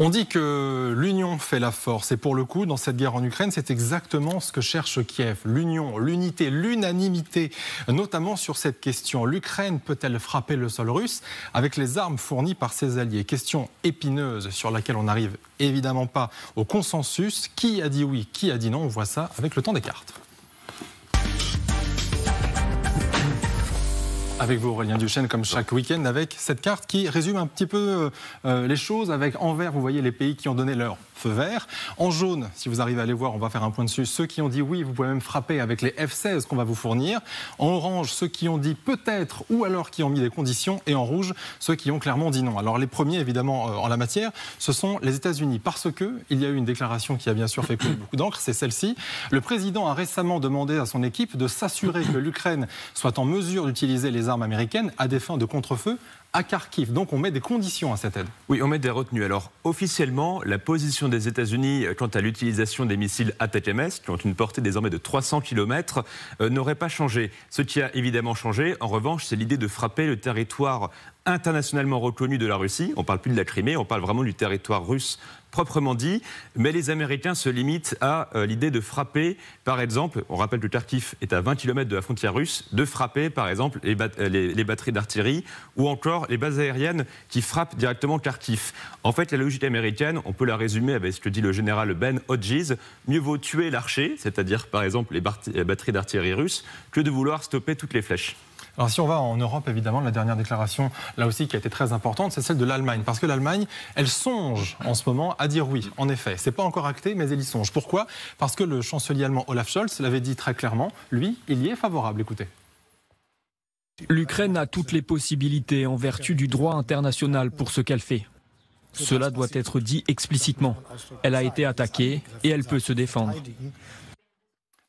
On dit que l'union fait la force et pour le coup, dans cette guerre en Ukraine, c'est exactement ce que cherche Kiev. L'union, l'unité, l'unanimité, notamment sur cette question. L'Ukraine peut-elle frapper le sol russe avec les armes fournies par ses alliés? Question épineuse sur laquelle on n'arrive évidemment pas au consensus. Qui a dit oui, qui a dit non? On voit ça avec le temps des cartes. Avec vous Aurélien Duchesne, comme chaque week-end, avec cette carte qui résume un petit peu les choses. Avec en vert, vous voyez les pays qui ont donné leur feu vert. En jaune, si vous arrivez à les voir, on va faire un point dessus. Ceux qui ont dit oui, vous pouvez même frapper avec les F-16 qu'on va vous fournir. En orange, ceux qui ont dit peut-être ou alors qui ont mis des conditions. Et en rouge, ceux qui ont clairement dit non. Alors les premiers, évidemment, en la matière, ce sont les États-Unis. Parce qu'il y a eu une déclaration qui a bien sûr fait couler beaucoup d'encre, c'est celle-ci. Le président a récemment demandé à son équipe de s'assurer que l'Ukraine soit en mesure d'utiliser les armes américaines à des fins de contre-feu à Kharkiv. Donc on met des conditions à cette aide. Oui, on met des retenues. Alors officiellement, la position des États-Unis quant à l'utilisation des missiles ATACMS, qui ont une portée désormais de 300 km, n'aurait pas changé. Ce qui a évidemment changé, en revanche, c'est l'idée de frapper le territoire internationalement reconnu de la Russie. On ne parle plus de la Crimée, on parle vraiment du territoire russe proprement dit, mais les Américains se limitent à l'idée de frapper, par exemple, on rappelle que Kharkiv est à 20 km de la frontière russe, de frapper par exemple les batteries d'artillerie ou encore les bases aériennes qui frappent directement Kharkiv. En fait, la logique américaine, on peut la résumer avec ce que dit le général Ben Hodges, mieux vaut tuer l'archer, c'est-à-dire par exemple les batteries d'artillerie russes, que de vouloir stopper toutes les flèches. Alors si on va en Europe, évidemment, la dernière déclaration, là aussi, qui a été très importante, c'est celle de l'Allemagne. Parce que l'Allemagne, elle songe en ce moment à dire oui, en effet. C'est pas encore acté, mais elle y songe. Pourquoi? Parce que le chancelier allemand Olaf Scholz l'avait dit très clairement, lui, il y est favorable. Écoutez. L'Ukraine a toutes les possibilités en vertu du droit international pour ce qu'elle fait. Cela doit être dit explicitement. Elle a été attaquée et elle peut se défendre.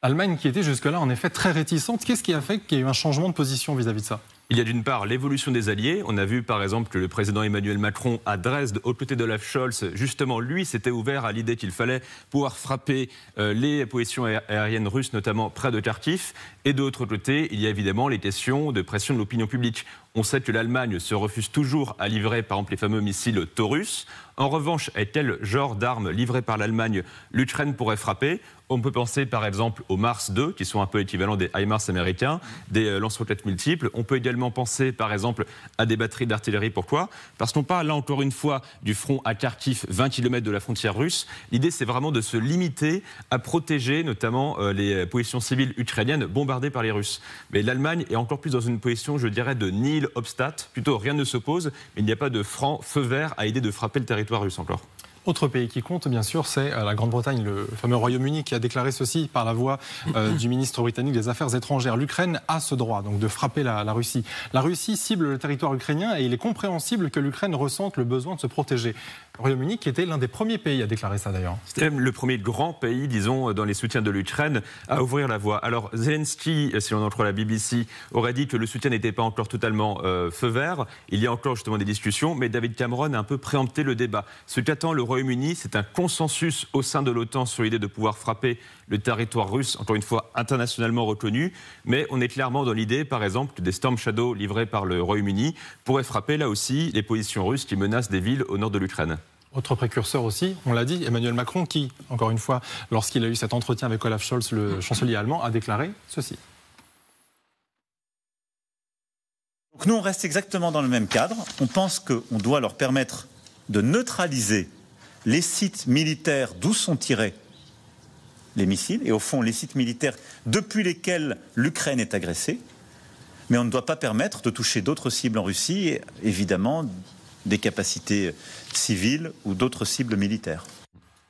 Allemagne qui était jusque-là en effet très réticente. Qu'est-ce qui a fait qu'il y ait eu un changement de position vis-à-vis de ça? Il y a d'une part l'évolution des alliés. On a vu par exemple que le président Emmanuel Macron à Dresde, aux côtés d'Olaf Scholz, justement lui s'était ouvert à l'idée qu'il fallait pouvoir frapper les positions aériennes russes, notamment près de Kharkiv. Et de l'autre côté, il y a évidemment les questions de pression de l'opinion publique. On sait que l'Allemagne se refuse toujours à livrer par exemple les fameux missiles Taurus. En revanche, avec quel genre d'armes livrées par l'Allemagne l'Ukraine pourrait frapper? On peut penser par exemple aux Mars 2, qui sont un peu équivalents des HIMARS américains, des lance-roquettes multiples. On peut également penser par exemple à des batteries d'artillerie. Pourquoi? Parce qu'on parle là encore une fois du front à Kharkiv, 20 km de la frontière russe. L'idée c'est vraiment de se limiter à protéger notamment les positions civiles ukrainiennes bombardées par les Russes. Mais l'Allemagne est encore plus dans une position, je dirais, de nihil obstat. Plutôt rien ne s'oppose, mais il n'y a pas de franc feu vert à l'idée de frapper le territoire russe encore. Autre pays qui compte, bien sûr, c'est la Grande-Bretagne, le fameux Royaume-Uni, qui a déclaré ceci par la voix du ministre britannique des Affaires étrangères. L'Ukraine a ce droit donc de frapper la Russie. La Russie cible le territoire ukrainien et il est compréhensible que l'Ukraine ressente le besoin de se protéger. Le Royaume-Uni qui était l'un des premiers pays à déclarer ça d'ailleurs. C'était même le premier grand pays, disons, dans les soutiens de l'Ukraine à ouvrir la voie. Alors Zelensky, si on en croit la BBC, aurait dit que le soutien n'était pas encore totalement feu vert. Il y a encore justement des discussions, mais David Cameron a un peu préempté le débat. Ce qu'attend le Royaume-Uni, c'est un consensus au sein de l'OTAN sur l'idée de pouvoir frapper le territoire russe, encore une fois internationalement reconnu, mais on est clairement dans l'idée, par exemple, que des Storm Shadow livrés par le Royaume-Uni pourraient frapper là aussi les positions russes qui menacent des villes au nord de l'Ukraine. Autre précurseur aussi, on l'a dit, Emmanuel Macron qui, encore une fois, lorsqu'il a eu cet entretien avec Olaf Scholz, le chancelier allemand, a déclaré ceci. Donc nous, on reste exactement dans le même cadre. On pense qu'on doit leur permettre de neutraliser les sites militaires d'où sont tirés les missiles, et au fond les sites militaires depuis lesquels l'Ukraine est agressée, mais on ne doit pas permettre de toucher d'autres cibles en Russie, et évidemment des capacités civiles ou d'autres cibles militaires.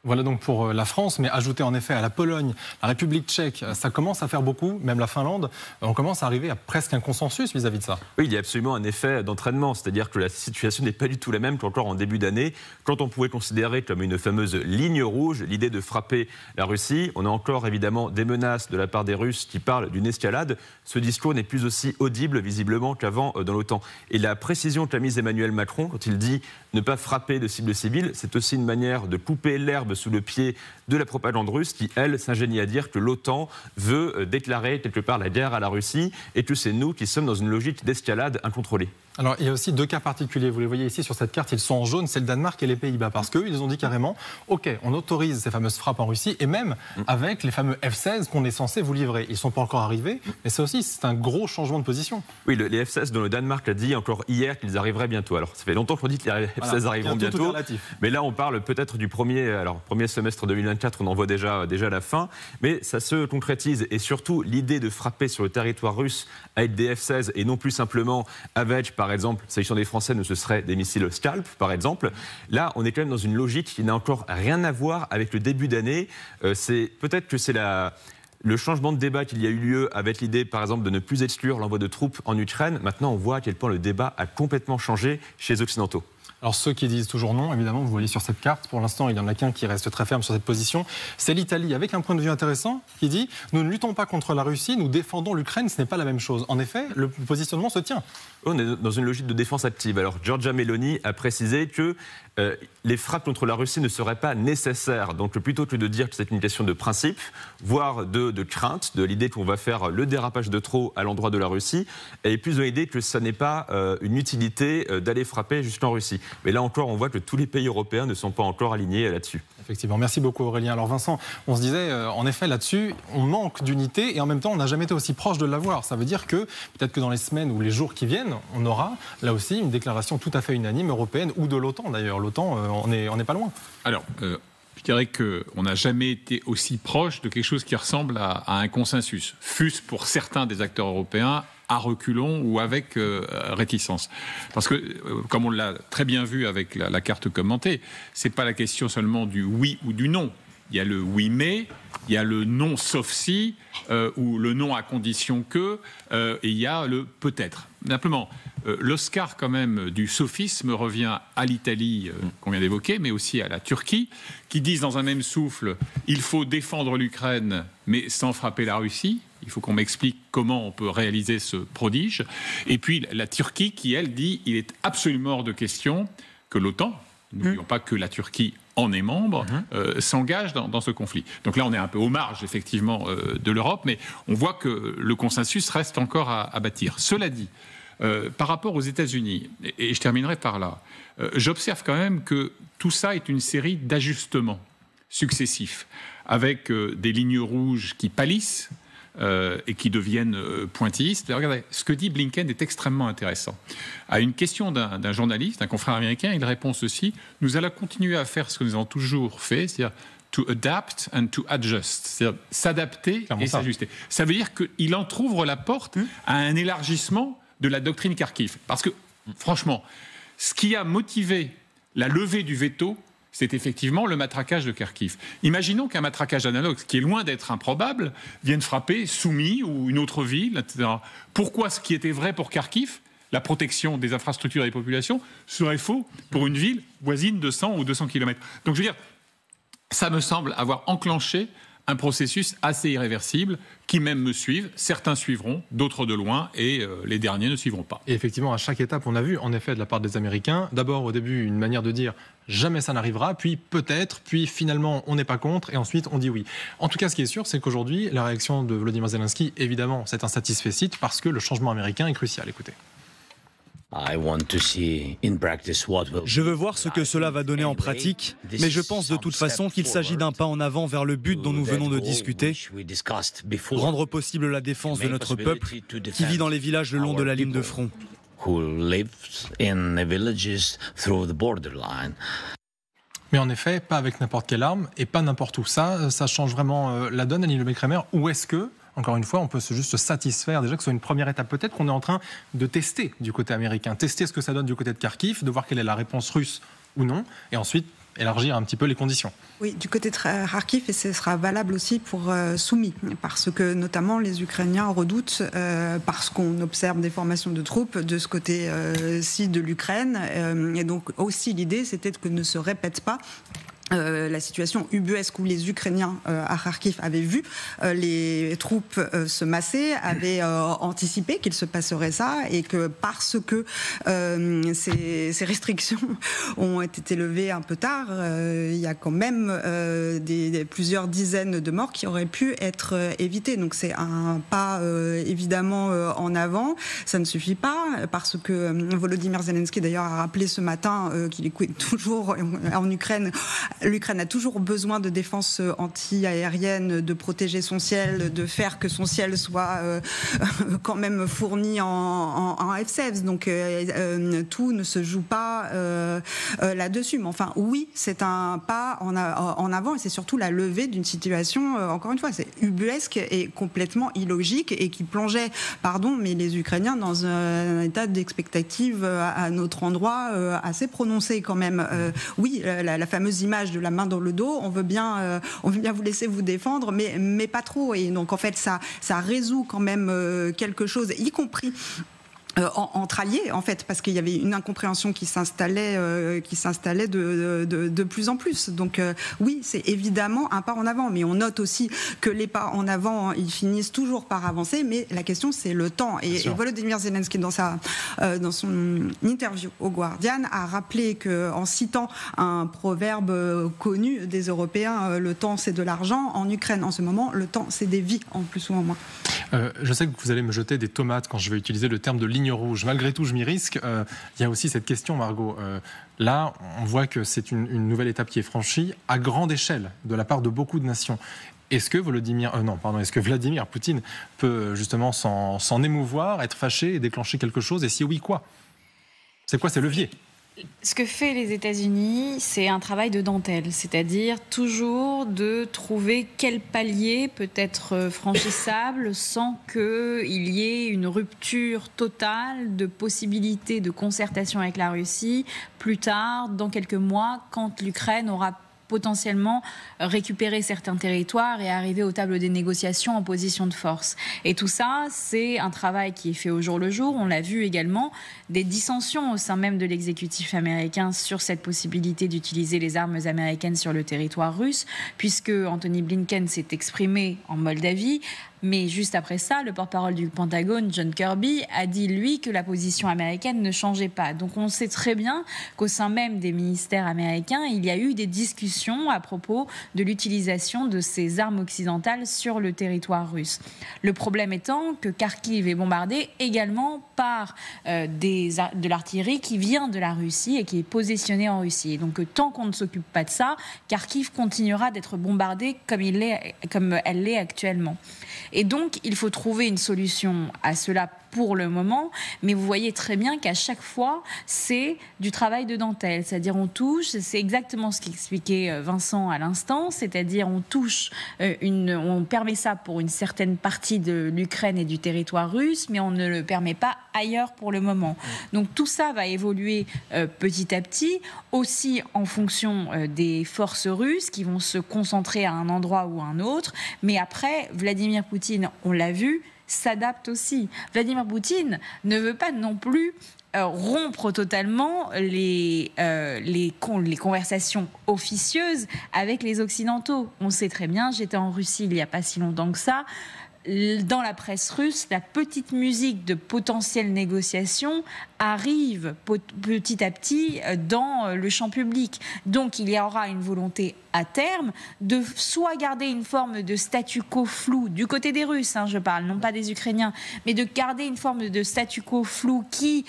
Voilà donc pour la France, mais ajouter en effet à la Pologne, la République tchèque, ça commence à faire beaucoup, même la Finlande, on commence à arriver à presque un consensus vis-à-vis de ça. Oui, il y a absolument un effet d'entraînement, c'est-à-dire que la situation n'est pas du tout la même qu'encore en début d'année, quand on pouvait considérer comme une fameuse ligne rouge l'idée de frapper la Russie. On a encore évidemment des menaces de la part des Russes qui parlent d'une escalade. Ce discours n'est plus aussi audible visiblement qu'avant dans l'OTAN. Et la précision qu'a mise Emmanuel Macron quand il dit ne pas frapper de cibles civiles, c'est aussi une manière de couper l'herbe sous le pied de la propagande russe qui, elle, s'ingénie à dire que l'OTAN veut déclarer quelque part la guerre à la Russie et que c'est nous qui sommes dans une logique d'escalade incontrôlée. Alors, il y a aussi deux cas particuliers. Vous les voyez ici sur cette carte, ils sont en jaune, c'est le Danemark et les Pays-Bas. Parce qu'eux, ils ont dit carrément, OK, on autorise ces fameuses frappes en Russie, et même avec les fameux F-16 qu'on est censé vous livrer. Ils ne sont pas encore arrivés, mais ça aussi, c'est un gros changement de position. Oui, les F-16 dont le Danemark a dit encore hier qu'ils arriveraient bientôt. Alors, ça fait longtemps qu'on dit que les F-16 arriveront bientôt. Mais là, on parle peut-être du premier semestre 2024, on en voit déjà la fin. Mais ça se concrétise. Et surtout, l'idée de frapper sur le territoire russe avec des F-16 et non plus simplement avec, par exemple, s'agissant des Français, ce serait des missiles Scalp, par exemple. Là, on est quand même dans une logique qui n'a encore rien à voir avec le début d'année. Peut-être que c'est le changement de débat qu'il y a eu lieu avec l'idée, par exemple, de ne plus exclure l'envoi de troupes en Ukraine. Maintenant, on voit à quel point le débat a complètement changé chez les Occidentaux. Alors ceux qui disent toujours non, évidemment, vous voyez sur cette carte, pour l'instant, il n'y en a qu'un qui reste très ferme sur cette position. C'est l'Italie, avec un point de vue intéressant, qui dit « Nous ne luttons pas contre la Russie, nous défendons l'Ukraine, ce n'est pas la même chose ». En effet, le positionnement se tient. On est dans une logique de défense active. Alors, Giorgia Meloni a précisé que les frappes contre la Russie ne seraient pas nécessaires. Donc, plutôt que de dire que c'est une question de principe, voire de crainte, de l'idée qu'on va faire le dérapage de trop à l'endroit de la Russie, et plus de l'idée que ça n'est pas une utilité d'aller frapper jusqu'en Russie. Mais là encore, on voit que tous les pays européens ne sont pas encore alignés là-dessus. Effectivement. Merci beaucoup Aurélien. Alors Vincent, on se disait, en effet, là-dessus, on manque d'unité et en même temps, on n'a jamais été aussi proche de l'avoir. Ça veut dire que peut-être que dans les semaines ou les jours qui viennent, on aura là aussi une déclaration tout à fait unanime européenne ou de l'OTAN d'ailleurs. L'OTAN, on n'est pas loin. Alors, je dirais qu'on n'a jamais été aussi proche de quelque chose qui ressemble à un consensus, fût-ce pour certains des acteurs européens à reculons ou avec réticence. Parce que, comme on l'a très bien vu avec la carte commentée, c'est pas la question seulement du oui ou du non. Il y a le oui mais, il y a le non sauf si, ou le non à condition que, et il y a le peut-être. Simplement, l'Oscar quand même du sophisme revient à l'Italie qu'on vient d'évoquer, mais aussi à la Turquie, qui disent dans un même souffle, il faut défendre l'Ukraine, mais sans frapper la Russie. Il faut qu'on m'explique comment on peut réaliser ce prodige. Et puis la Turquie qui, elle, dit il est absolument hors de question que l'OTAN, n'oublions pas que la Turquie en est membre, s'engage dans ce conflit. Donc là, on est un peu aux marges, effectivement, de l'Europe, mais on voit que le consensus reste encore à bâtir. Cela dit, par rapport aux États-Unis, et je terminerai par là, j'observe quand même que tout ça est une série d'ajustements successifs, avec des lignes rouges qui pâlissent, et qui deviennent pointillistes. Regardez, ce que dit Blinken est extrêmement intéressant. À une question d'un journaliste, d'un confrère américain, il répond ceci: nous allons continuer à faire ce que nous avons toujours fait, c'est-à-dire to adapt and to adjust, c'est-à-dire s'adapter et s'ajuster. Ça veut dire qu'il entrouvre la porte à un élargissement de la doctrine Kharkiv. Parce que, franchement, ce qui a motivé la levée du veto, c'est effectivement le matraquage de Kharkiv. Imaginons qu'un matraquage analogue, qui est loin d'être improbable, vienne frapper Soumy ou une autre ville, etc. Pourquoi ce qui était vrai pour Kharkiv, la protection des infrastructures et des populations, serait faux pour une ville voisine de 100 ou 200 km? Donc je veux dire, ça me semble avoir enclenché un processus assez irréversible qui même me suivent. Certains suivront, d'autres de loin, et les derniers ne suivront pas. Et effectivement, à chaque étape, on a vu, en effet, de la part des Américains, d'abord au début, une manière de dire « jamais ça n'arrivera », puis « peut-être », puis finalement, on n'est pas contre, et ensuite, on dit oui. En tout cas, ce qui est sûr, c'est qu'aujourd'hui, la réaction de Volodymyr Zelensky, évidemment, c'est un satisfecit parce que le changement américain est crucial. Écoutez. Je veux voir ce que cela va donner en pratique, mais je pense de toute façon qu'il s'agit d'un pas en avant vers le but dont nous venons de discuter, rendre possible la défense de notre peuple qui vit dans les villages le long de la ligne de front. Mais en effet, pas avec n'importe quelle arme et pas n'importe où. Ça change vraiment la donne, Annie Lebecq-Reimer. Où est-ce que, encore une fois, on peut juste se satisfaire déjà que ce soit une première étape peut-être qu'on est en train de tester du côté américain, tester ce que ça donne du côté de Kharkiv, de voir quelle est la réponse russe ou non, et ensuite élargir un petit peu les conditions. Oui, du côté de Kharkiv, et ce sera valable aussi pour Soumy, parce que notamment les Ukrainiens redoutent, parce qu'on observe des formations de troupes de ce côté-ci de l'Ukraine, et donc aussi l'idée c'était que ne se répète pas la situation ubuesque où les Ukrainiens à Kharkiv avaient vu les troupes se masser, avaient anticipé qu'il se passerait ça, et que parce que ces restrictions ont été levées un peu tard, il y a quand même plusieurs dizaines de morts qui auraient pu être évitées. Donc c'est un pas évidemment en avant. Ça ne suffit pas, parce que Volodymyr Zelensky d'ailleurs a rappelé ce matin qu'il est toujours en Ukraine. L'Ukraine a toujours besoin de défense anti-aérienne, de protéger son ciel, de faire que son ciel soit quand même fourni en F-16. Donc tout ne se joue pas là-dessus. Mais enfin, oui, c'est un pas en avant, et c'est surtout la levée d'une situation, encore une fois, c'est ubuesque et complètement illogique, et qui plongeait, mais les Ukrainiens dans un état d'expectative à notre endroit assez prononcé quand même. Oui, la fameuse image de la main dans le dos, on veut bien vous laisser vous défendre, mais pas trop. Et donc en fait, ça résout quand même quelque chose, y compris entre alliés, en fait, parce qu'il y avait une incompréhension qui s'installait de plus en plus. Donc oui, c'est évidemment un pas en avant, mais on note aussi que les pas en avant, ils finissent toujours par avancer, mais la question, c'est le temps. Et Volodymyr Zelensky, dans son interview au Guardian, a rappelé qu'en citant un proverbe connu des Européens, le temps, c'est de l'argent. En Ukraine, en ce moment, le temps, c'est des vies, en plus ou en moins. Je sais que vous allez me jeter des tomates quand je vais utiliser le terme de ligne rouge. Malgré tout, je m'y risque. Il y a aussi cette question, Margot. Là, on voit que c'est une nouvelle étape qui est franchie à grande échelle de la part de beaucoup de nations. Est-ce que Vladimir Poutine peut justement s'en émouvoir, être fâché et déclencher quelque chose? Et si oui, quoi? C'est quoi ces leviers? Ce que fait les États-Unis, c'est un travail de dentelle, c'est-à-dire toujours de trouver quel palier peut être franchissable sans qu'il y ait une rupture totale de possibilité de concertation avec la Russie plus tard, dans quelques mois, quand l'Ukraine aura potentiellement récupérer certains territoires et arriver aux tables des négociations en position de force. Et tout ça, c'est un travail qui est fait au jour le jour. On l'a vu également, des dissensions au sein même de l'exécutif américain sur cette possibilité d'utiliser les armes américaines sur le territoire russe, puisque Anthony Blinken s'est exprimé en Moldavie. Mais juste après ça, le porte-parole du Pentagone, John Kirby, a dit, lui, que la position américaine ne changeait pas. Donc on sait très bien qu'au sein même des ministères américains, il y a eu des discussions à propos de l'utilisation de ces armes occidentales sur le territoire russe. Le problème étant que Kharkiv est bombardé également par de l'artillerie qui vient de la Russie et qui est positionnée en Russie. Et donc tant qu'on ne s'occupe pas de ça, Kharkiv continuera d'être bombardée comme elle l'est actuellement. Et donc, il faut trouver une solution à cela pour le moment, mais vous voyez très bien qu'à chaque fois, c'est du travail de dentelle. C'est-à-dire, on touche, c'est exactement ce qu'expliquait Vincent à l'instant, c'est-à-dire on touche, on permet ça pour une certaine partie de l'Ukraine et du territoire russe, mais on ne le permet pas ailleurs pour le moment. Donc tout ça va évoluer petit à petit, aussi en fonction des forces russes qui vont se concentrer à un endroit ou à un autre, mais après, Vladimir Poutine, on l'a vu, s'adapte aussi. Vladimir Poutine ne veut pas non plus rompre totalement les conversations officieuses avec les Occidentaux. On sait très bien, j'étais en Russie il n'y a pas si longtemps que ça, dans la presse russe, la petite musique de potentielles négociations arrive petit à petit dans le champ public. Donc il y aura une volonté à terme de soit garder une forme de statu quo flou du côté des Russes, je parle, non pas des Ukrainiens, mais de garder une forme de statu quo flou qui,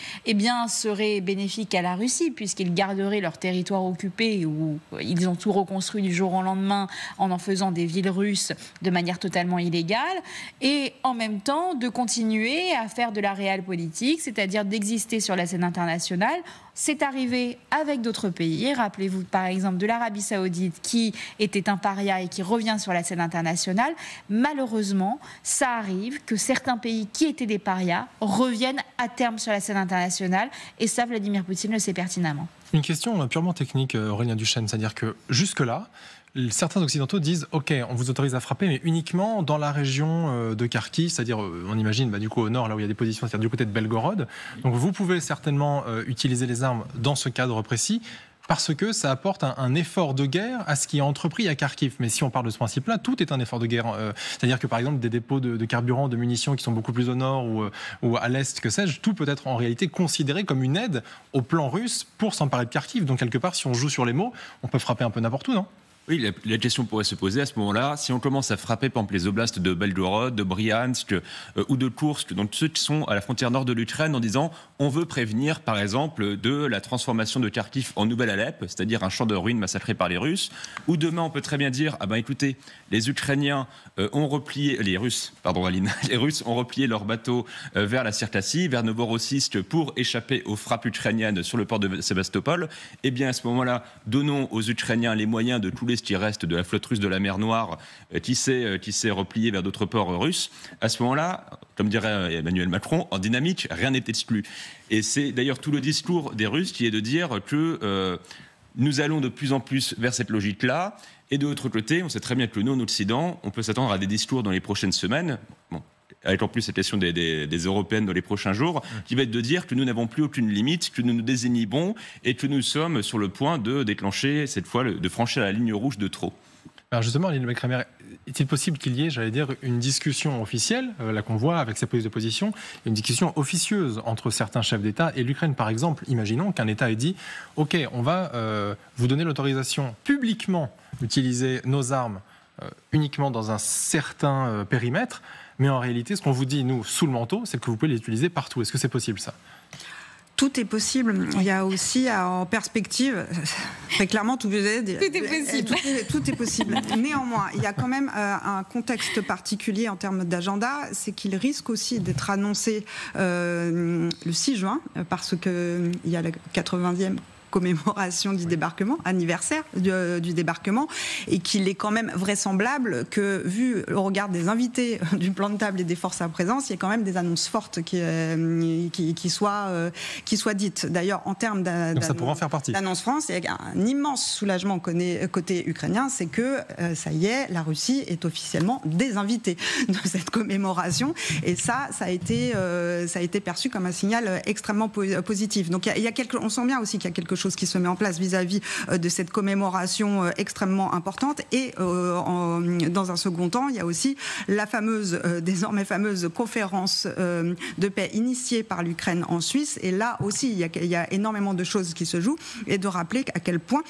serait bénéfique à la Russie puisqu'ils garderaient leur territoire occupé où ils ont tout reconstruit du jour au lendemain en faisant des villes russes de manière totalement illégale, et en même temps de continuer à faire de la réelle politique, c'est-à-dire d'exister sur la scène internationale. C'est arrivé avec d'autres pays. Rappelez-vous par exemple de l'Arabie Saoudite qui était un paria et qui revient sur la scène internationale. Malheureusement, ça arrive que certains pays qui étaient des parias reviennent à terme sur la scène internationale, et ça, Vladimir Poutine le sait pertinemment. Une question purement technique, Aurélien Duchesne, c'est-à-dire que jusque-là, certains occidentaux disent « Ok, on vous autorise à frapper, mais uniquement dans la région de Kharkiv, c'est-à-dire, on imagine, du coup, au nord, là où il y a des positions, c'est-à-dire du côté de Belgorod. Donc vous pouvez certainement utiliser les armes dans ce cadre précis. parce que ça apporte un effort de guerre à ce qui est entrepris à Kharkiv. Mais si on parle de ce principe-là, tout est un effort de guerre. C'est-à-dire que par exemple des dépôts de carburant, de munitions qui sont beaucoup plus au nord ou à l'est, que sais-je, tout peut être en réalité considéré comme une aide au plan russe pour s'emparer de Kharkiv. Donc quelque part, si on joue sur les mots, on peut frapper un peu n'importe où, non ? Oui, la question pourrait se poser à ce moment-là, si on commence à frapper par exemple les oblasts de Belgorod, de Bryansk ou de Koursk, donc ceux qui sont à la frontière nord de l'Ukraine, en disant on veut prévenir par exemple de la transformation de Kharkiv en Nouvelle Alep, c'est-à-dire un champ de ruines massacré par les Russes, ou demain on peut très bien dire écoutez, les Ukrainiens ont replié, les Russes ont replié leurs bateaux vers la Circassie, vers Novorossiysk pour échapper aux frappes ukrainiennes sur le port de Sébastopol. Eh bien à ce moment-là, donnons aux Ukrainiens les moyens de couler ce qui reste de la flotte russe de la mer Noire qui s'est repliée vers d'autres ports russes. À ce moment-là, comme dirait Emmanuel Macron, en dynamique, rien n'est exclu. Et c'est d'ailleurs tout le discours des Russes qui est de dire que nous allons de plus en plus vers cette logique-là. Et de l'autre côté, on sait très bien que nous, en Occident, on peut s'attendre à des discours dans les prochaines semaines. Bon, avec en plus cette question des Européennes dans les prochains jours, qui va être de dire que nous n'avons plus aucune limite, que nous nous désinhibons et que nous sommes sur le point de déclencher, cette fois, de franchir la ligne rouge de trop. Alors justement, Lionel Beckramer, est-il possible qu'il y ait, une discussion officielle, là qu'on voit avec sa prise de position, une discussion officieuse entre certains chefs d'État et l'Ukraine, par exemple? Imaginons qu'un État ait dit « Ok, on va vous donner l'autorisation publiquement d'utiliser nos armes uniquement dans un certain périmètre, mais en réalité, ce qu'on vous dit, nous, sous le manteau, c'est que vous pouvez les utiliser partout. » Est-ce que c'est possible, ça ? Tout est possible. Il y a aussi en perspective, très clairement, tout est possible. Tout est possible. Néanmoins, il y a quand même un contexte particulier en termes d'agenda, c'est qu'il risque aussi d'être annoncé le 6 juin, parce qu'il y a la 80e commémoration du débarquement, anniversaire du débarquement, et qu'il est quand même vraisemblable que, vu au regard des invités du plan de table et des forces à présence, il y a quand même des annonces fortes qui soient dites. D'ailleurs, en termes d'annonce France, il y a un immense soulagement côté ukrainien, c'est que, ça y est, la Russie est officiellement désinvitée de cette commémoration, et ça a été perçu comme un signal extrêmement positif. Donc on sent bien aussi qu'il y a quelque chose qui se met en place vis-à-vis de cette commémoration extrêmement importante. Et dans un second temps, il y a aussi la désormais fameuse conférence de paix initiée par l'Ukraine en Suisse. Et là aussi, il y a énormément de choses qui se jouent. Et de rappeler à quel point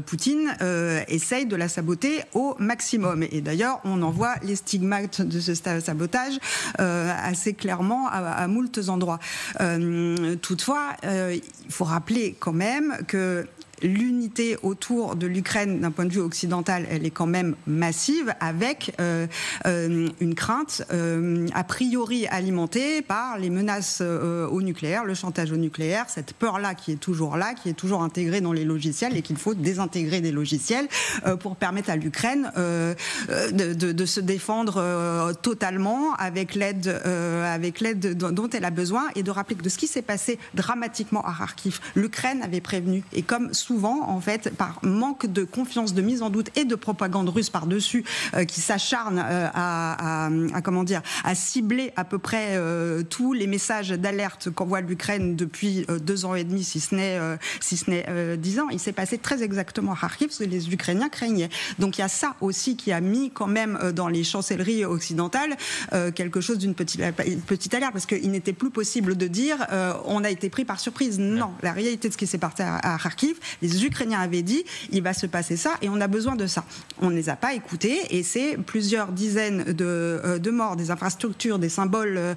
Poutine essaye de la saboter au maximum. Et d'ailleurs, on en voit les stigmates de ce sabotage assez clairement à moultes endroits. Toutefois, il faut rappeler quand même que l'unité autour de l'Ukraine, d'un point de vue occidental, elle est quand même massive, avec une crainte a priori alimentée par les menaces au nucléaire, le chantage au nucléaire, cette peur-là qui est toujours intégrée dans les logiciels, et qu'il faut désintégrer des logiciels pour permettre à l'Ukraine de se défendre totalement avec l'aide dont elle a besoin. Et de rappeler que de ce qui s'est passé dramatiquement à Kharkiv, l'Ukraine avait prévenu, et comme souvent, en fait, par manque de confiance, de mise en doute et de propagande russe par-dessus, qui s'acharne à cibler à peu près tous les messages d'alerte qu'envoie l'Ukraine depuis 2 ans et demi, si ce n'est 10 ans. Il s'est passé très exactement à Kharkiv ce que les Ukrainiens craignaient. Donc il y a ça aussi qui a mis quand même dans les chancelleries occidentales quelque chose d'une petite alerte, parce qu'il n'était plus possible de dire on a été pris par surprise. Non, la réalité de ce qui s'est passé à Kharkiv, les Ukrainiens avaient dit il va se passer ça et on a besoin de ça. On ne les a pas écoutés, et c'est plusieurs dizaines de morts, des infrastructures, des symboles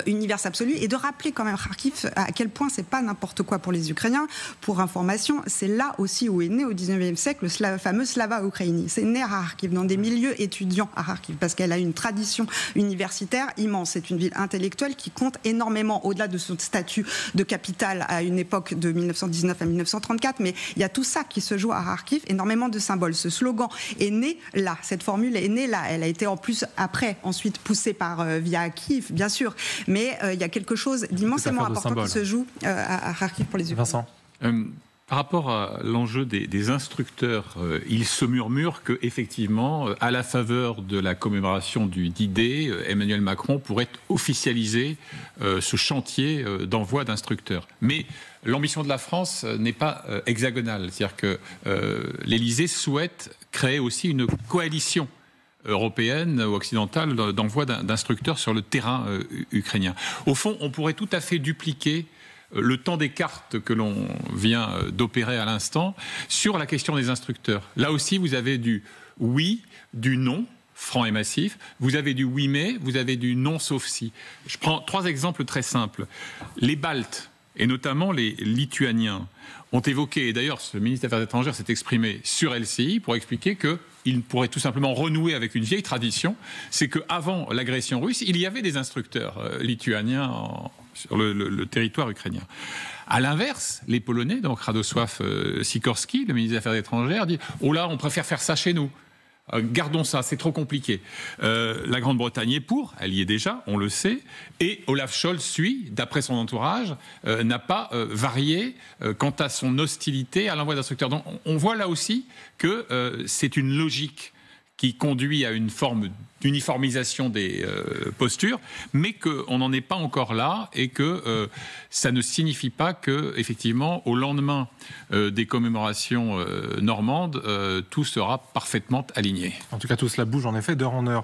univers absolu, et de rappeler quand même Kharkiv à quel point c'est pas n'importe quoi pour les Ukrainiens. Pour information, c'est là aussi où est né au 19e siècle le fameux Slava Ukraini. C'est né à Kharkiv, dans des milieux étudiants à Kharkiv, parce qu'elle a une tradition universitaire immense. C'est une ville intellectuelle qui compte énormément, au-delà de son statut de capitale à une époque de 1919 à 1934, mais il y a tout ça qui se joue à Kharkiv, énormément de symboles. Ce slogan est né là, cette formule est née là. Elle a été en plus ensuite poussée via Kiev, bien sûr. Mais il y a quelque chose d'immensément important qui se joue à Kharkiv pour les Ukrainiens. Vincent. Par rapport à l'enjeu des instructeurs, il se murmure qu'effectivement, à la faveur de la commémoration du D-Day, Emmanuel Macron pourrait officialiser ce chantier d'envoi d'instructeurs. Mais l'ambition de la France n'est pas hexagonale. C'est-à-dire que l'Élysée souhaite créer aussi une coalition européenne ou occidentale d'envoi d'instructeurs sur le terrain ukrainien. Au fond, on pourrait tout à fait dupliquer le temps des cartes que l'on vient d'opérer à l'instant sur la question des instructeurs. Là aussi, vous avez du oui, du non, franc et massif. Vous avez du oui mais, vous avez du non sauf si. Je prends 3 exemples très simples. Les Baltes, et notamment les Lituaniens, ont évoqué, et d'ailleurs ce ministre des Affaires étrangères s'est exprimé sur LCI pour expliquer qu'il pourrait tout simplement renouer avec une vieille tradition, c'est qu'avant l'agression russe, il y avait des instructeurs lituaniens sur le territoire ukrainien. À l'inverse, les Polonais, donc Radosław Sikorski, le ministre des Affaires étrangères, dit « Oh là, on préfère faire ça chez nous. Gardons ça, c'est trop compliqué. » La Grande-Bretagne est pour, elle y est déjà, on le sait, et Olaf Scholz suit, d'après son entourage, n'a pas varié quant à son hostilité à l'envoi d'instructeurs. Donc on voit là aussi que c'est une logique qui conduit à une forme d'uniformisation des postures, mais qu'on n'en est pas encore là et que ça ne signifie pas que, effectivement, au lendemain des commémorations normandes, tout sera parfaitement aligné. En tout cas, tout cela bouge en effet d'heure en heure.